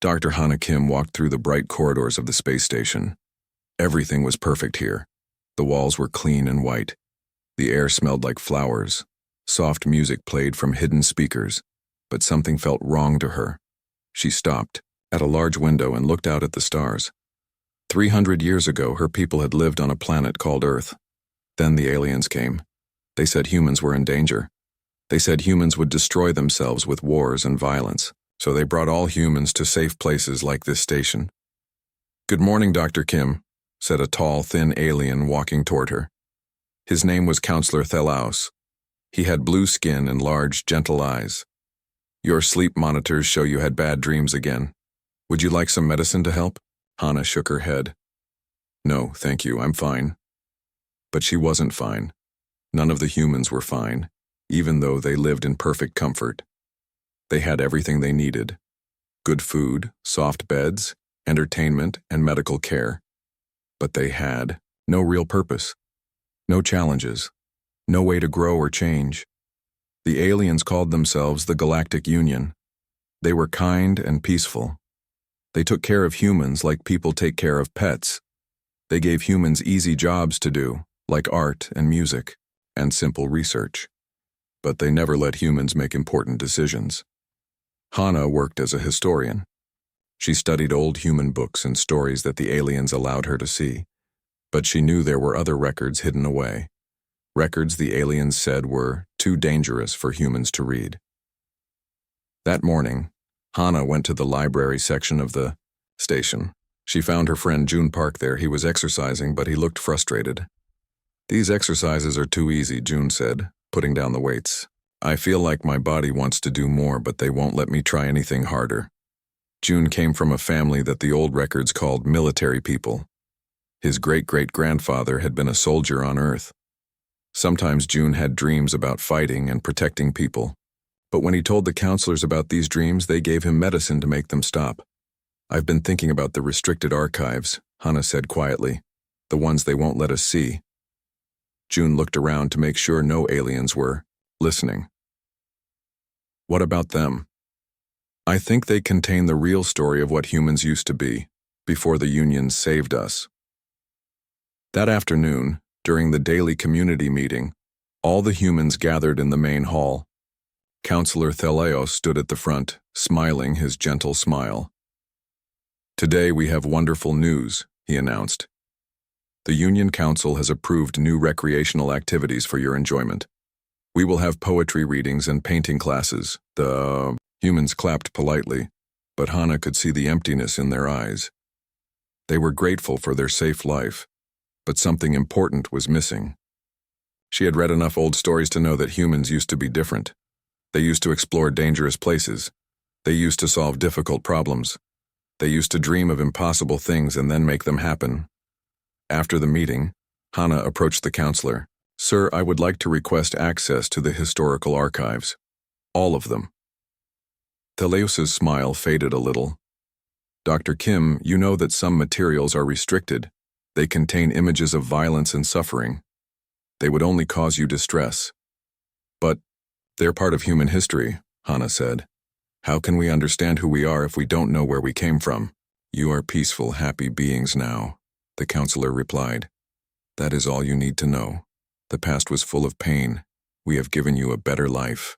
Dr. Hana Kim walked through the bright corridors of the space station. Everything was perfect here. The walls were clean and white. The air smelled like flowers. Soft music played from hidden speakers, but something felt wrong to her. She stopped at a large window and looked out at the stars. 300 years ago, her people had lived on a planet called Earth. Then the aliens came. They said humans were in danger. They said humans would destroy themselves with wars and violence, so they brought all humans to safe places like this station. "Good morning, Dr. Kim," said a tall, thin alien walking toward her. His name was Counselor Thelaus. He had blue skin and large, gentle eyes. "Your sleep monitors show you had bad dreams again. Would you like some medicine to help?" Hana shook her head. "No, thank you, I'm fine." But she wasn't fine. None of the humans were fine, even though they lived in perfect comfort. They had everything they needed: good food, soft beds, entertainment, and medical care. But they had no real purpose, no challenges, no way to grow or change. The aliens called themselves the Galactic Union. They were kind and peaceful. They took care of humans like people take care of pets. They gave humans easy jobs to do, like art and music, and simple research. But they never let humans make important decisions. Hana worked as a historian. She studied old human books and stories that the aliens allowed her to see, but she knew there were other records hidden away. Records the aliens said were too dangerous for humans to read. That morning, Hana went to the library section of the station. She found her friend June Park there. He was exercising, but he looked frustrated. "These exercises are too easy," June said, putting down the weights. "I feel like my body wants to do more, but they won't let me try anything harder." June came from a family that the old records called military people. His great-great-grandfather had been a soldier on Earth. Sometimes June had dreams about fighting and protecting people, but when he told the counselors about these dreams, they gave him medicine to make them stop. "I've been thinking about the restricted archives," Hana said quietly, "the ones they won't let us see." June looked around to make sure no aliens were listening. "What about them?" "I think they contain the real story of what humans used to be, before the Union saved us." That afternoon, during the daily community meeting, all the humans gathered in the main hall. Counselor Thelaus stood at the front, smiling his gentle smile. "Today we have wonderful news," he announced. "The Union Council has approved new recreational activities for your enjoyment. We will have poetry readings and painting classes." The humans clapped politely, but Hana could see the emptiness in their eyes. They were grateful for their safe life, but something important was missing. She had read enough old stories to know that humans used to be different. They used to explore dangerous places. They used to solve difficult problems. They used to dream of impossible things and then make them happen. After the meeting, Hana approached the counselor. "Sir, I would like to request access to the historical archives. All of them." Thelaus's smile faded a little. "Dr. Kim, you know that some materials are restricted. They contain images of violence and suffering. They would only cause you distress." "But they're part of human history," Hana said. "How can we understand who we are if we don't know where we came from?" "You are peaceful, happy beings now," the counselor replied. "That is all you need to know. The past was full of pain. We have given you a better life."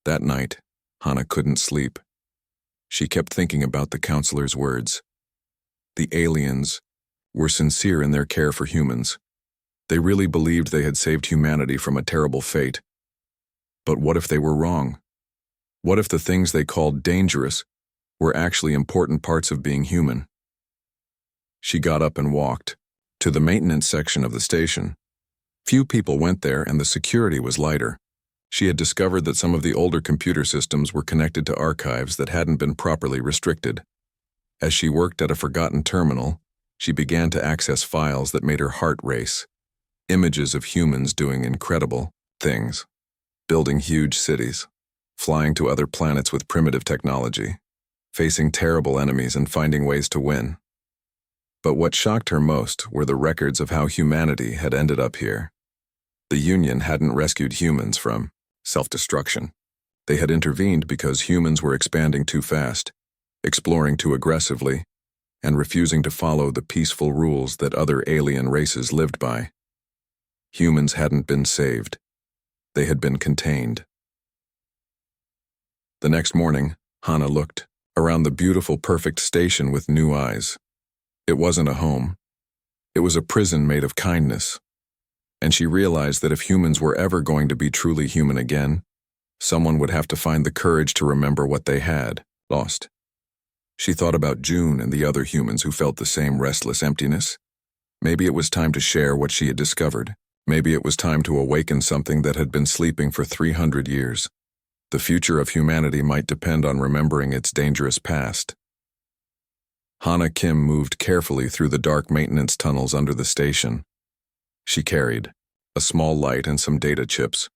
That night, Hana couldn't sleep. She kept thinking about the counselor's words. The aliens were sincere in their care for humans. They really believed they had saved humanity from a terrible fate. But what if they were wrong? What if the things they called dangerous were actually important parts of being human? She got up and walked to the maintenance section of the station. Few people went there, and the security was lighter. She had discovered that some of the older computer systems were connected to archives that hadn't been properly restricted. As she worked at a forgotten terminal, she began to access files that made her heart race. Images of humans doing incredible things. Building huge cities, flying to other planets with primitive technology, facing terrible enemies and finding ways to win. But what shocked her most were the records of how humanity had ended up here. The Union hadn't rescued humans from self-destruction. They had intervened because humans were expanding too fast. exploring too aggressively, and refusing to follow the peaceful rules that other alien races lived by. Humans hadn't been saved. They had been contained. The next morning, Hannah looked around the beautiful, perfect station with new eyes. It wasn't a home. It was a prison made of kindness. And she realized that if humans were ever going to be truly human again, someone would have to find the courage to remember what they had lost. She thought about June and the other humans who felt the same restless emptiness. Maybe it was time to share what she had discovered. Maybe it was time to awaken something that had been sleeping for 300 years. The future of humanity might depend on remembering its dangerous past. Hannah Kim moved carefully through the dark maintenance tunnels under the station. She carried a small light and some data chips.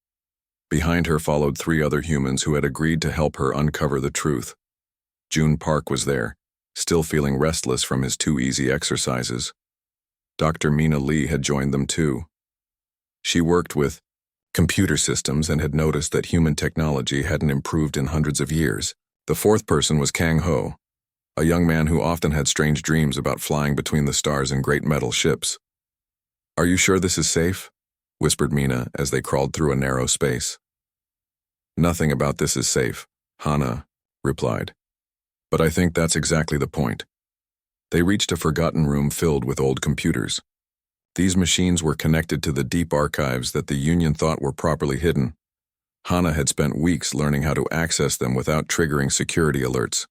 Behind her followed 3 other humans who had agreed to help her uncover the truth. June Park was there, still feeling restless from his too easy exercises. Dr. Mina Lee had joined them too. She worked with computer systems and had noticed that human technology hadn't improved in hundreds of years. The 4th person was Kang Ho, a young man who often had strange dreams about flying between the stars in great metal ships. "Are you sure this is safe?" whispered Mina as they crawled through a narrow space. "Nothing about this is safe," Hannah replied. "But I think that's exactly the point." They reached a forgotten room filled with old computers. These machines were connected to the deep archives that the Union thought were properly hidden. Hannah had spent weeks learning how to access them without triggering security alerts.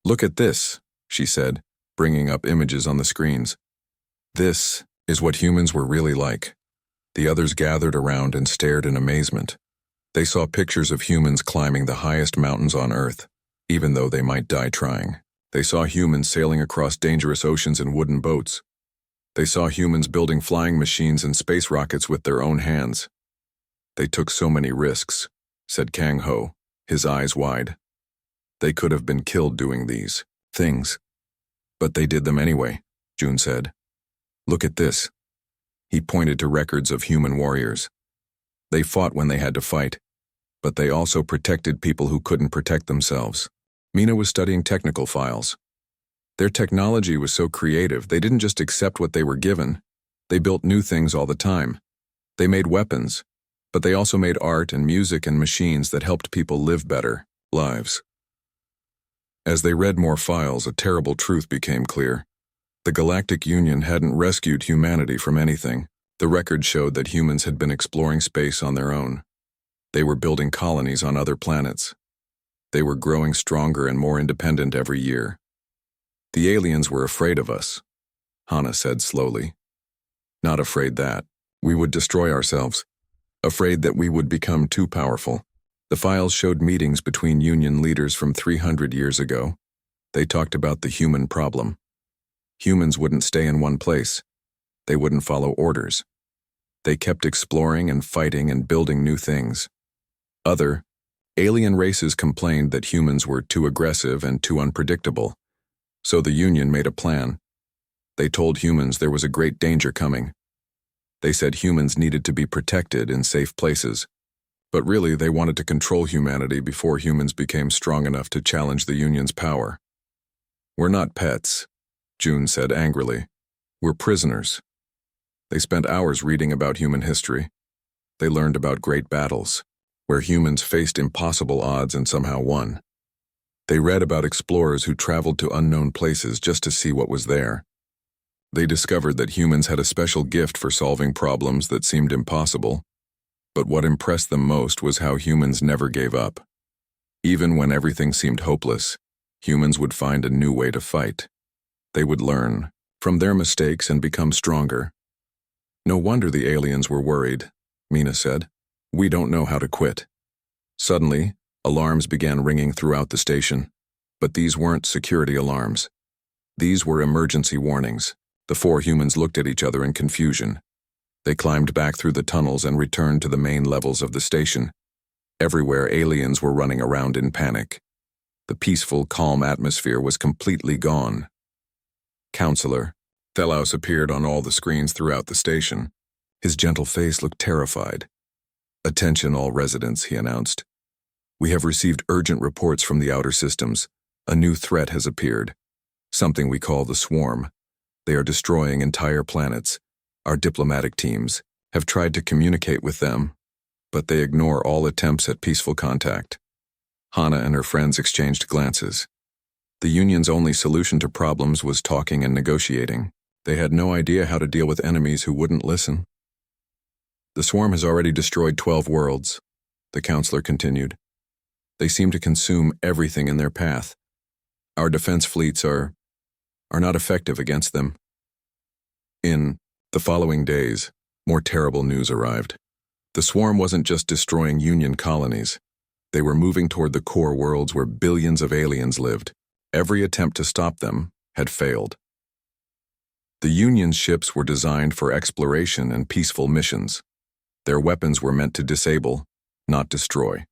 "Look at this," she said, bringing up images on the screens. "This is what humans were really like." The others gathered around and stared in amazement. They saw pictures of humans climbing the highest mountains on Earth, even though they might die trying. They saw humans sailing across dangerous oceans in wooden boats. They saw humans building flying machines and space rockets with their own hands. "They took so many risks," said Kang Ho, his eyes wide. "They could have been killed doing these things. But they did them anyway," June said. "Look at this." He pointed to records of human warriors. They fought when they had to fight, but they also protected people who couldn't protect themselves. Mina was studying technical files. Their technology was so creative, they didn't just accept what they were given. They built new things all the time. They made weapons, but they also made art and music and machines that helped people live better lives. As they read more files, a terrible truth became clear. The Galactic Union hadn't rescued humanity from anything. The record showed that humans had been exploring space on their own. They were building colonies on other planets. They were growing stronger and more independent every year. "The aliens were afraid of us," Hannah said slowly. "Not afraid that we would destroy ourselves. Afraid that we would become too powerful." The files showed meetings between Union leaders from 300 years ago. They talked about the human problem. Humans wouldn't stay in one place. They wouldn't follow orders. They kept exploring and fighting and building new things. Other alien races complained that humans were too aggressive and too unpredictable. So the Union made a plan. They told humans there was a great danger coming. They said humans needed to be protected in safe places. But really, they wanted to control humanity before humans became strong enough to challenge the Union's power. "We're not pets," June said angrily. "We're prisoners." They spent hours reading about human history. They learned about great battles, where humans faced impossible odds and somehow won. They read about explorers who traveled to unknown places just to see what was there. They discovered that humans had a special gift for solving problems that seemed impossible. But what impressed them most was how humans never gave up. Even when everything seemed hopeless, humans would find a new way to fight. They would learn from their mistakes and become stronger. "No wonder the aliens were worried," Mina said. "We don't know how to quit." Suddenly, alarms began ringing throughout the station. But these weren't security alarms. These were emergency warnings. The 4 humans looked at each other in confusion. They climbed back through the tunnels and returned to the main levels of the station. Everywhere, aliens were running around in panic. The peaceful, calm atmosphere was completely gone. Counselor Thelaus appeared on all the screens throughout the station. His gentle face looked terrified. "Attention all residents," he announced. "We have received urgent reports from the outer systems. A new threat has appeared, something we call the swarm. They are destroying entire planets. Our diplomatic teams have tried to communicate with them, but they ignore all attempts at peaceful contact. Hana and her friends exchanged glances. The Union's only solution to problems was talking and negotiating. They had no idea how to deal with enemies who wouldn't listen. The swarm has already destroyed 12 worlds, the counselor continued. They seem to consume everything in their path. Our defense fleets are not effective against them. In the following days, more terrible news arrived. The swarm wasn't just destroying Union colonies. They were moving toward the core worlds where billions of aliens lived. Every attempt to stop them had failed. The Union's ships were designed for exploration and peaceful missions. Their weapons were meant to disable, not destroy.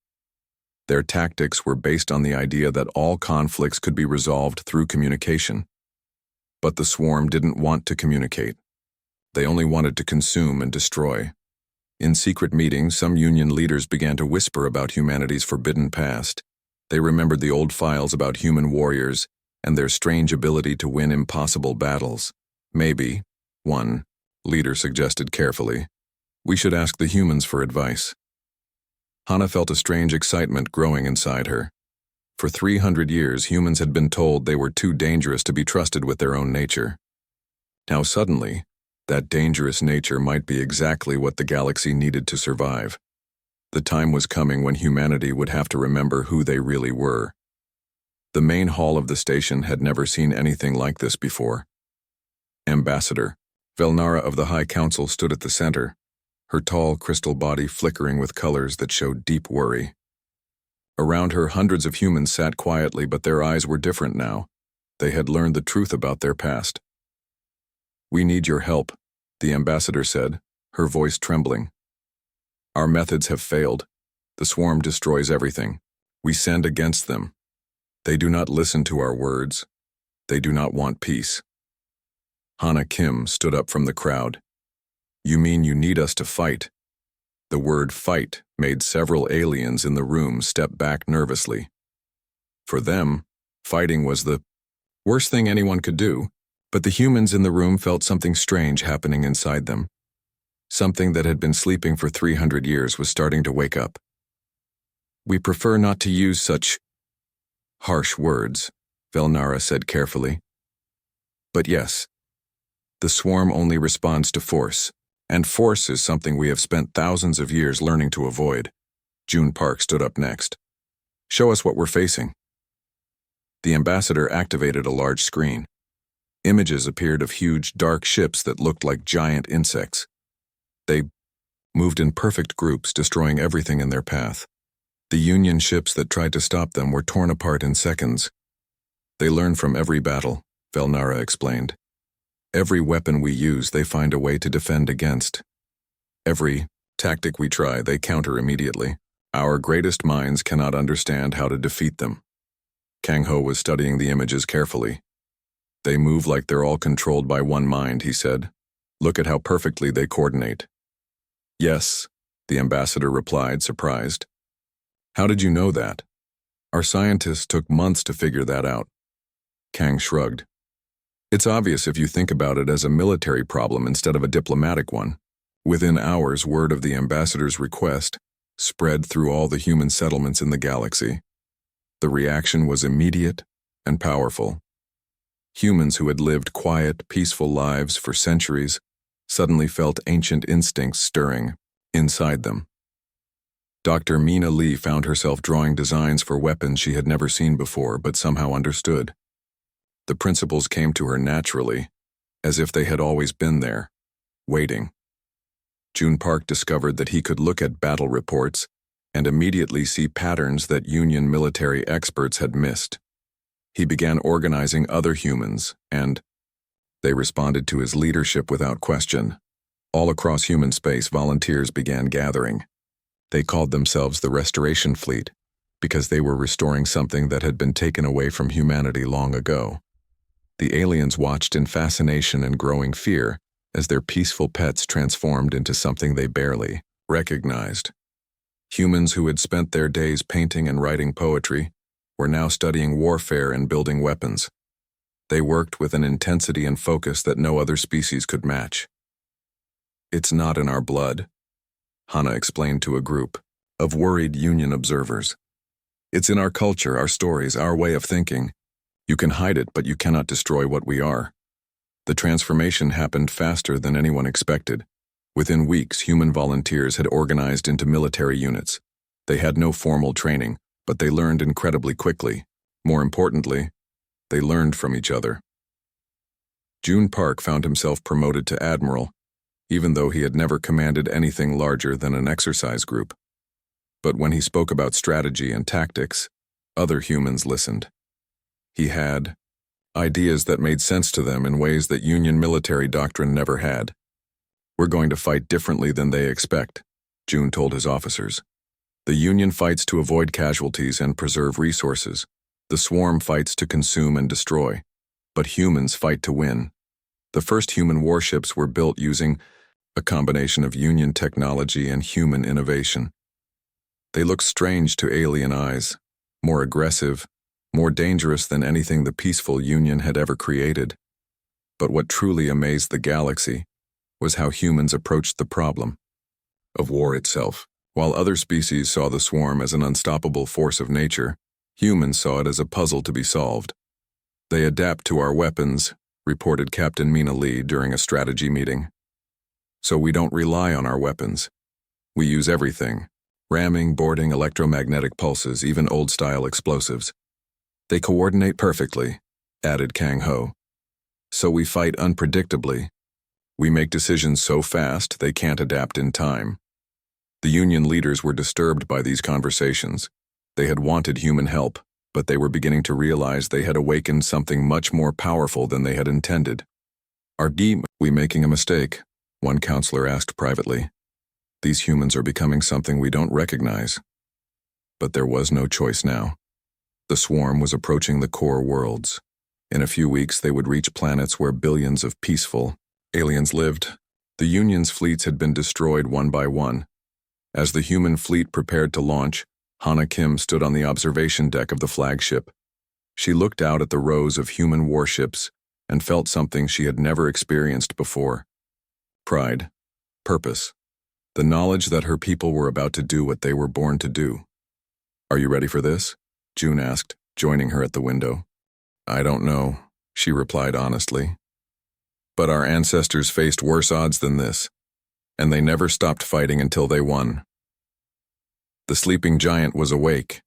Their tactics were based on the idea that all conflicts could be resolved through communication. But the swarm didn't want to communicate. They only wanted to consume and destroy. In secret meetings, some Union leaders began to whisper about humanity's forbidden past. They remembered the old files about human warriors and their strange ability to win impossible battles. Maybe, one leader suggested carefully, we should ask the humans for advice. Hana felt a strange excitement growing inside her. For 300 years, humans had been told they were too dangerous to be trusted with their own nature. Now suddenly, that dangerous nature might be exactly what the galaxy needed to survive. The time was coming when humanity would have to remember who they really were. The main hall of the station had never seen anything like this before. Ambassador Velnara of the High Council stood at the center, her tall crystal body flickering with colors that showed deep worry. Around her, hundreds of humans sat quietly, but their eyes were different now. They had learned the truth about their past. We need your help, the ambassador said, her voice trembling. Our methods have failed. The swarm destroys everything. We send against them. They do not listen to our words. They do not want peace. Hana Kim stood up from the crowd. You mean you need us to fight? The word fight made several aliens in the room step back nervously. For them, fighting was the worst thing anyone could do, but the humans in the room felt something strange happening inside them. Something that had been sleeping for 300 years was starting to wake up. We prefer not to use such harsh words, Velnara said carefully. But yes, the swarm only responds to force, and force is something we have spent thousands of years learning to avoid. June Park stood up next. Show us what we're facing. The ambassador activated a large screen. Images appeared of huge, dark ships that looked like giant insects. They moved in perfect groups, destroying everything in their path. The Union ships that tried to stop them were torn apart in seconds. They learn from every battle, Velnara explained. Every weapon we use, they find a way to defend against. Every tactic we try, they counter immediately. Our greatest minds cannot understand how to defeat them. Kang Ho was studying the images carefully. They move like they're all controlled by one mind, he said. Look at how perfectly they coordinate. Yes, the ambassador replied, surprised. How did you know that? Our scientists took months to figure that out. Kang shrugged. It's obvious if you think about it as a military problem instead of a diplomatic one. Within hours, word of the ambassador's request spread through all the human settlements in the galaxy. The reaction was immediate and powerful. Humans who had lived quiet, peaceful lives for centuries suddenly felt ancient instincts stirring inside them. Dr. Mina Lee found herself drawing designs for weapons she had never seen before but somehow understood. The principles came to her naturally, as if they had always been there, waiting. June Park discovered that he could look at battle reports and immediately see patterns that Union military experts had missed. He began organizing other humans, and they responded to his leadership without question. All across human space, volunteers began gathering. They called themselves the Restoration Fleet because they were restoring something that had been taken away from humanity long ago. The aliens watched in fascination and growing fear as their peaceful pets transformed into something they barely recognized. Humans who had spent their days painting and writing poetry were now studying warfare and building weapons. They worked with an intensity and focus that no other species could match. "It's not in our blood," Hannah explained to a group of worried Union observers. "It's in our culture, our stories, our way of thinking. You can hide it, but you cannot destroy what we are." The transformation happened faster than anyone expected. Within weeks, human volunteers had organized into military units. They had no formal training, but they learned incredibly quickly. More importantly, they learned from each other. June Park found himself promoted to admiral, even though he had never commanded anything larger than an exercise group. But when he spoke about strategy and tactics, other humans listened. He had ideas that made sense to them in ways that Union military doctrine never had. "We're going to fight differently than they expect," June told his officers. "The Union fights to avoid casualties and preserve resources. The Swarm fights to consume and destroy. But humans fight to win." The first human warships were built using a combination of Union technology and human innovation. They looked strange to alien eyes, more aggressive, more dangerous than anything the peaceful Union had ever created. But what truly amazed the galaxy was how humans approached the problem of war itself. While other species saw the Swarm as an unstoppable force of nature, humans saw it as a puzzle to be solved. "They adapt to our weapons," reported Captain Mina Lee during a strategy meeting. "So we don't rely on our weapons. We use everything: ramming, boarding, electromagnetic pulses, even old-style explosives. They coordinate perfectly," added Kang Ho. "So we fight unpredictably. We make decisions so fast they can't adapt in time." The Union leaders were disturbed by these conversations. They had wanted human help, but they were beginning to realize they had awakened something much more powerful than they had intended. "Are we making a mistake?" one counselor asked privately. "These humans are becoming something we don't recognize." But there was no choice now. The Swarm was approaching the core worlds. In a few weeks, they would reach planets where billions of peaceful aliens lived. The Union's fleets had been destroyed one by one. As the human fleet prepared to launch, Hana Kim stood on the observation deck of the flagship. She looked out at the rows of human warships and felt something she had never experienced before: pride, purpose, the knowledge that her people were about to do what they were born to do. "Are you ready for this?" June asked, joining her at the window. "I don't know," she replied honestly. "But our ancestors faced worse odds than this, and they never stopped fighting until they won." The sleeping giant was awake,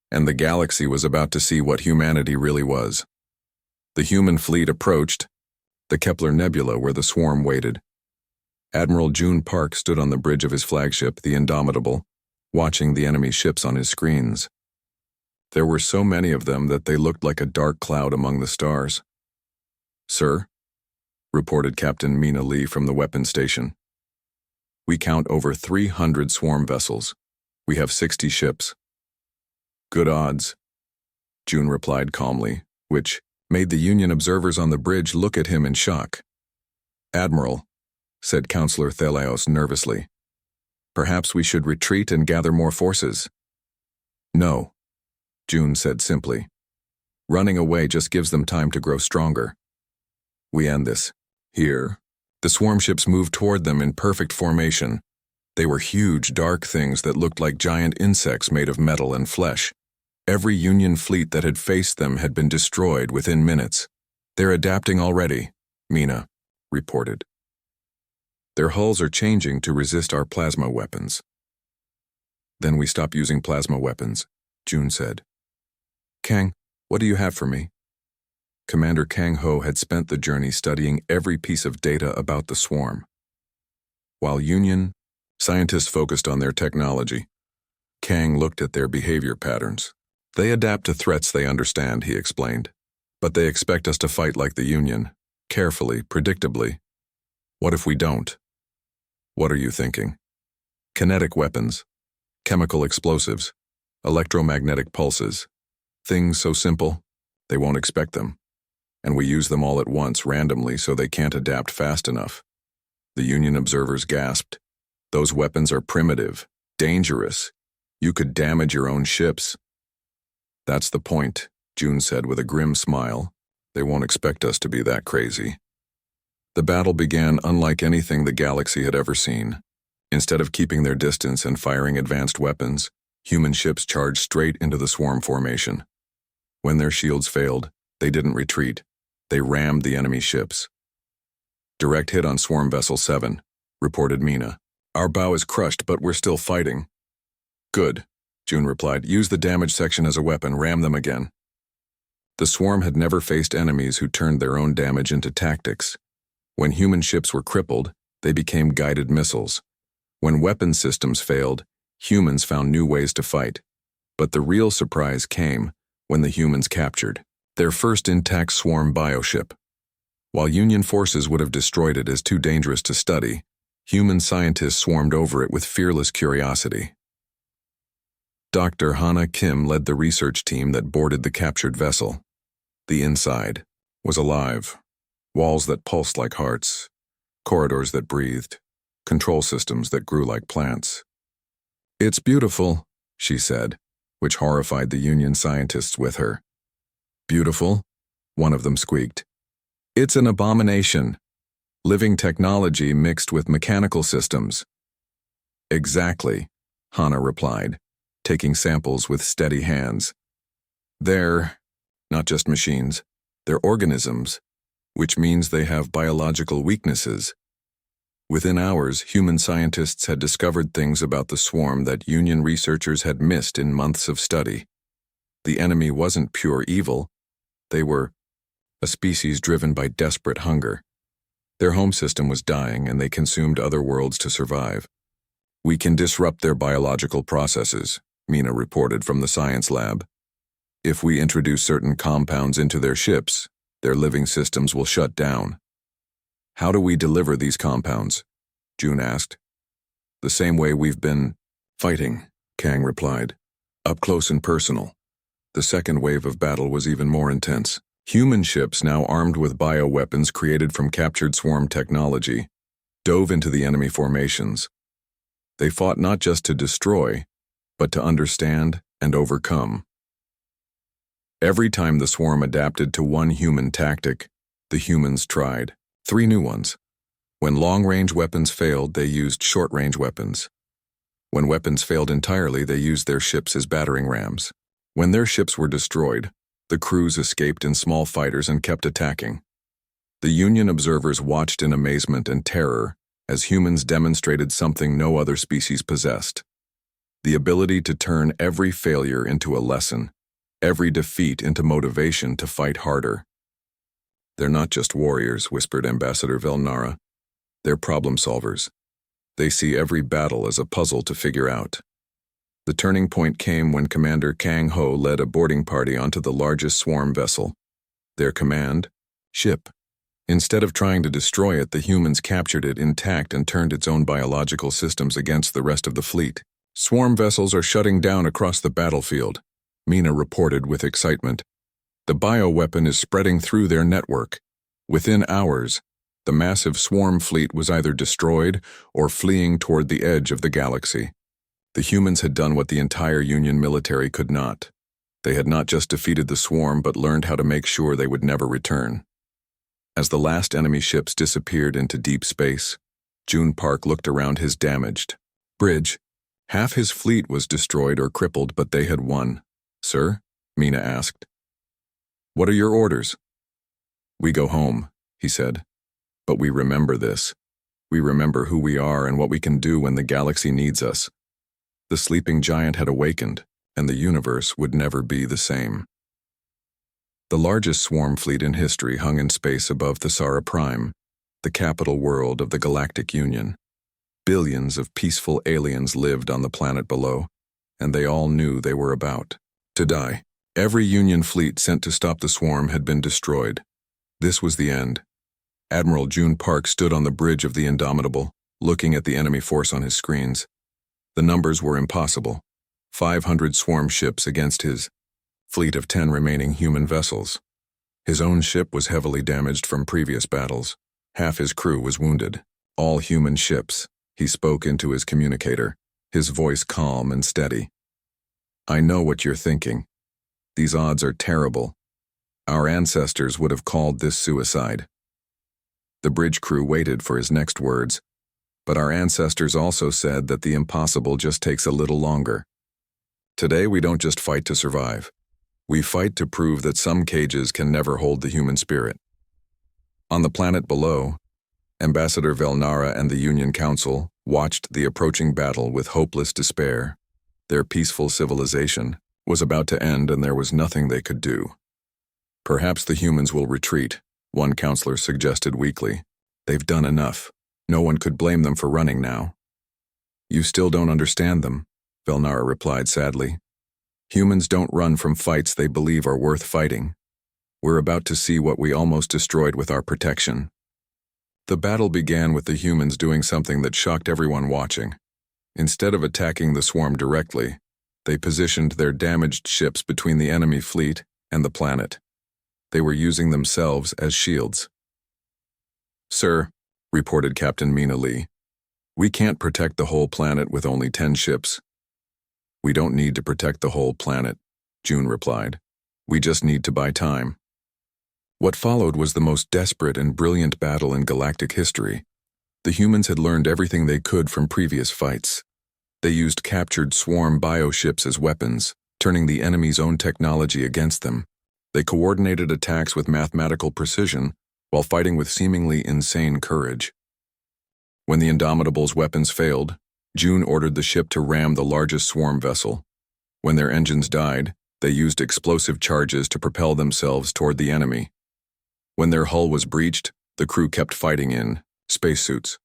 and the galaxy was about to see what humanity really was. The human fleet approached the Kepler Nebula where the Swarm waited. Admiral June Park stood on the bridge of his flagship, the Indomitable, watching the enemy ships on his screens. There were so many of them that they looked like a dark cloud among the stars. "Sir," reported Captain Mina Lee from the weapons station, "we count over 300 Swarm vessels. We have 60 ships." "Good odds," June replied calmly, which made the Union observers on the bridge look at him in shock. "Admiral," said Counselor Thelaos nervously, "perhaps we should retreat and gather more forces." "No," June said simply. "Running away just gives them time to grow stronger. We end this here." The Swarm ships moved toward them in perfect formation. They were huge, dark things that looked like giant insects made of metal and flesh. Every Union fleet that had faced them had been destroyed within minutes. "They're adapting already," Mina reported. "Their hulls are changing to resist our plasma weapons." "Then we stop using plasma weapons," June said. "Kang, what do you have for me?" Commander Kang Ho had spent the journey studying every piece of data about the Swarm. While Union scientists focused on their technology, Kang looked at their behavior patterns. "They adapt to threats they understand," he explained. "But they expect us to fight like the Union, carefully, predictably. What if we don't?" "What are you thinking?" "Kinetic weapons, chemical explosives, electromagnetic pulses. Things so simple, they won't expect them. And we use them all at once, randomly, so they can't adapt fast enough." The Union observers gasped. "Those weapons are primitive, dangerous. You could damage your own ships." That's the point, June said with a grim smile. They won't expect us to be that crazy. The battle began unlike anything the galaxy had ever seen. Instead of keeping their distance and firing advanced weapons, human ships charged straight into the swarm formation. When their shields failed, they didn't retreat. They rammed the enemy ships. "Direct hit on Swarm Vessel 7, reported Mina. "Our bow is crushed, but we're still fighting." "Good," June replied. "Use the damage section as a weapon, ram them again." The swarm had never faced enemies who turned their own damage into tactics. When human ships were crippled, they became guided missiles. When weapon systems failed, humans found new ways to fight. But the real surprise came when the humans captured their first intact swarm bioship. While Union forces would have destroyed it as too dangerous to study, human scientists swarmed over it with fearless curiosity. Dr. Hana Kim led the research team that boarded the captured vessel. The inside was alive. Walls that pulsed like hearts, corridors that breathed, control systems that grew like plants. "It's beautiful," she said, which horrified the Union scientists with her. "Beautiful?" one of them squeaked. "It's an abomination. Living technology mixed with mechanical systems." "Exactly," Hana replied, taking samples with steady hands. "They're not just machines, they're organisms, which means they have biological weaknesses." Within hours, human scientists had discovered things about the swarm that Union researchers had missed in months of study. The enemy wasn't pure evil. They were a species driven by desperate hunger. Their home system was dying, and they consumed other worlds to survive. "We can disrupt their biological processes," Mina reported from the science lab. "If we introduce certain compounds into their ships, their living systems will shut down." "How do we deliver these compounds?" June asked. "The same way we've been fighting," Kang replied. "Up close and personal." The second wave of battle was even more intense. Human ships, now armed with bioweapons created from captured swarm technology, dove into the enemy formations. They fought not just to destroy, but to understand and overcome. Every time the swarm adapted to one human tactic, the humans tried 3 new ones. When long-range weapons failed, they used short-range weapons. When weapons failed entirely, they used their ships as battering rams. When their ships were destroyed, the crews escaped in small fighters and kept attacking. The Union observers watched in amazement and terror as humans demonstrated something no other species possessed: the ability to turn every failure into a lesson, every defeat into motivation to fight harder. "They're not just warriors," whispered Ambassador Velnara. "They're problem solvers. They see every battle as a puzzle to figure out." The turning point came when Commander Kang Ho led a boarding party onto the largest swarm vessel. Their command? Ship. Instead of trying to destroy it, the humans captured it intact and turned its own biological systems against the rest of the fleet. "Swarm vessels are shutting down across the battlefield," Mina reported with excitement. "The bioweapon is spreading through their network." Within hours, the massive swarm fleet was either destroyed or fleeing toward the edge of the galaxy. The humans had done what the entire Union military could not. They had not just defeated the swarm, but learned how to make sure they would never return. As the last enemy ships disappeared into deep space, June Park looked around his damaged bridge. Half his fleet was destroyed or crippled, but they had won. "Sir?" Mina asked. "What are your orders?" "We go home," he said. "But we remember this. We remember who we are and what we can do when the galaxy needs us." The sleeping giant had awakened, and the universe would never be the same. The largest swarm fleet in history hung in space above Thesara Prime, the capital world of the Galactic Union. Billions of peaceful aliens lived on the planet below, and they all knew they were about to die. Every Union fleet sent to stop the swarm had been destroyed. This was the end. Admiral June Park stood on the bridge of the Indomitable, looking at the enemy force on his screens. The numbers were impossible. 500 swarm ships against his fleet of 10 remaining human vessels. His own ship was heavily damaged from previous battles. Half his crew was wounded. "All human ships," he spoke into his communicator, his voice calm and steady. "I know what you're thinking. These odds are terrible. Our ancestors would have called this suicide. The bridge crew waited for his next words, but our ancestors also said that the impossible just takes a little longer. Today we don't just fight to survive. We fight to prove that some cages can never hold the human spirit. On the planet below, Ambassador Velnara and the Union Council watched the approaching battle with hopeless despair. Their peaceful civilization was about to end and there was nothing they could do. Perhaps the humans will retreat, one counselor suggested weakly. They've done enough. No one could blame them for running now. You still don't understand them, Velnara replied sadly. Humans don't run from fights they believe are worth fighting. We're about to see what we almost destroyed with our protection. The battle began with the humans doing something that shocked everyone watching. Instead of attacking the swarm directly, they positioned their damaged ships between the enemy fleet and the planet. They were using themselves as shields. Sir, reported Captain Mina Lee, we can't protect the whole planet with only 10 ships. We don't need to protect the whole planet, June replied. We just need to buy time. What followed was the most desperate and brilliant battle in galactic history. The humans had learned everything they could from previous fights. They used captured swarm bioships as weapons, turning the enemy's own technology against them. They coordinated attacks with mathematical precision while fighting with seemingly insane courage. When the Indomitable's weapons failed, June ordered the ship to ram the largest swarm vessel. When their engines died, they used explosive charges to propel themselves toward the enemy. When their hull was breached, the crew kept fighting in spacesuits.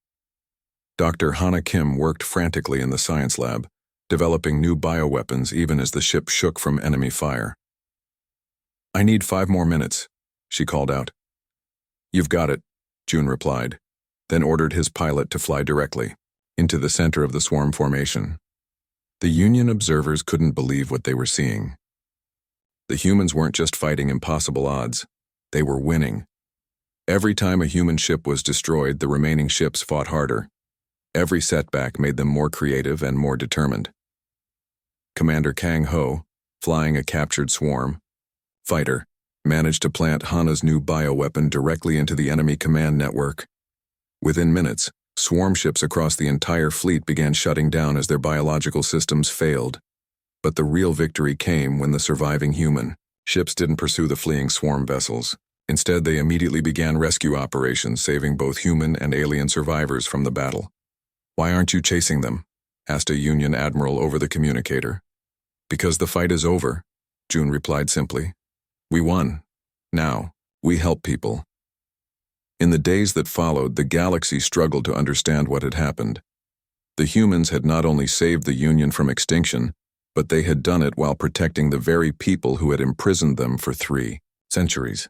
Dr. Hana Kim worked frantically in the science lab, developing new bioweapons even as the ship shook from enemy fire. I need 5 more minutes, she called out. You've got it, June replied, then ordered his pilot to fly directly into the center of the swarm formation. The Union observers couldn't believe what they were seeing. The humans weren't just fighting impossible odds, they were winning. Every time a human ship was destroyed, the remaining ships fought harder. Every setback made them more creative and more determined. Commander Kang Ho, flying a captured swarm fighter, managed to plant Hana's new bioweapon directly into the enemy command network. Within minutes, swarm ships across the entire fleet began shutting down as their biological systems failed. But the real victory came when the surviving human ships didn't pursue the fleeing swarm vessels. Instead, they immediately began rescue operations, saving both human and alien survivors from the battle. Why aren't you chasing them? Asked a Union admiral over the communicator. Because the fight is over, June replied simply. We won. Now, we help people. In the days that followed, the galaxy struggled to understand what had happened. The humans had not only saved the Union from extinction, but they had done it while protecting the very people who had imprisoned them for 3 centuries.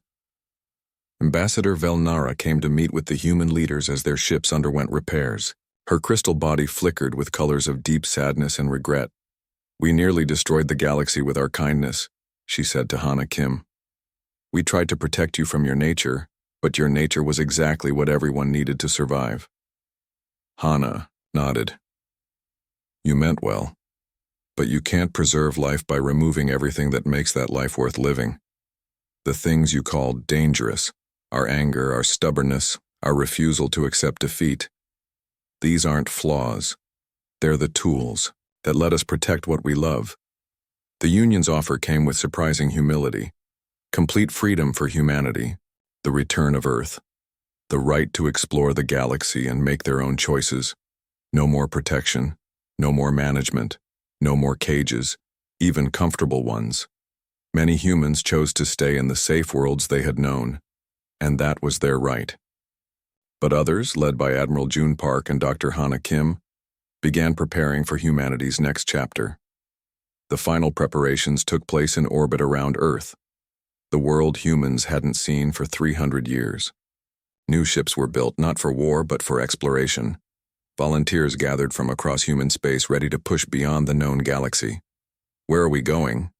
Ambassador Velnara came to meet with the human leaders as their ships underwent repairs. Her crystal body flickered with colors of deep sadness and regret. We nearly destroyed the galaxy with our kindness, she said to Hana Kim. We tried to protect you from your nature, but your nature was exactly what everyone needed to survive. Hana nodded. You meant well, but you can't preserve life by removing everything that makes that life worth living. The things you called dangerous, our anger, our stubbornness, our refusal to accept defeat. These aren't flaws. They're the tools that let us protect what we love. The Union's offer came with surprising humility. Complete freedom for humanity, the return of Earth, the right to explore the galaxy and make their own choices. No more protection, no more management, no more cages, even comfortable ones. Many humans chose to stay in the safe worlds they had known, and that was their right. But others, led by Admiral June Park and Dr. Hana Kim, began preparing for humanity's next chapter. The final preparations took place in orbit around Earth, the world humans hadn't seen for 300 years. New ships were built not for war but for exploration. Volunteers gathered from across human space ready to push beyond the known galaxy. Where are we going?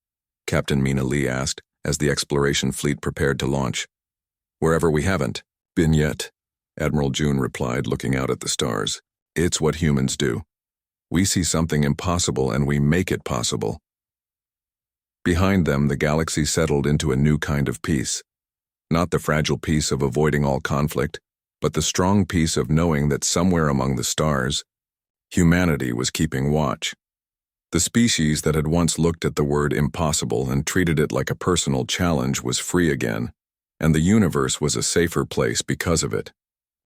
Captain Mina Lee asked as the exploration fleet prepared to launch. Wherever we haven't been yet, Admiral June replied, looking out at the stars. It's what humans do. We see something impossible and we make it possible. Behind them, the galaxy settled into a new kind of peace. Not the fragile peace of avoiding all conflict, but the strong peace of knowing that somewhere among the stars, humanity was keeping watch. The species that had once looked at the word impossible and treated it like a personal challenge was free again, and the universe was a safer place because of it.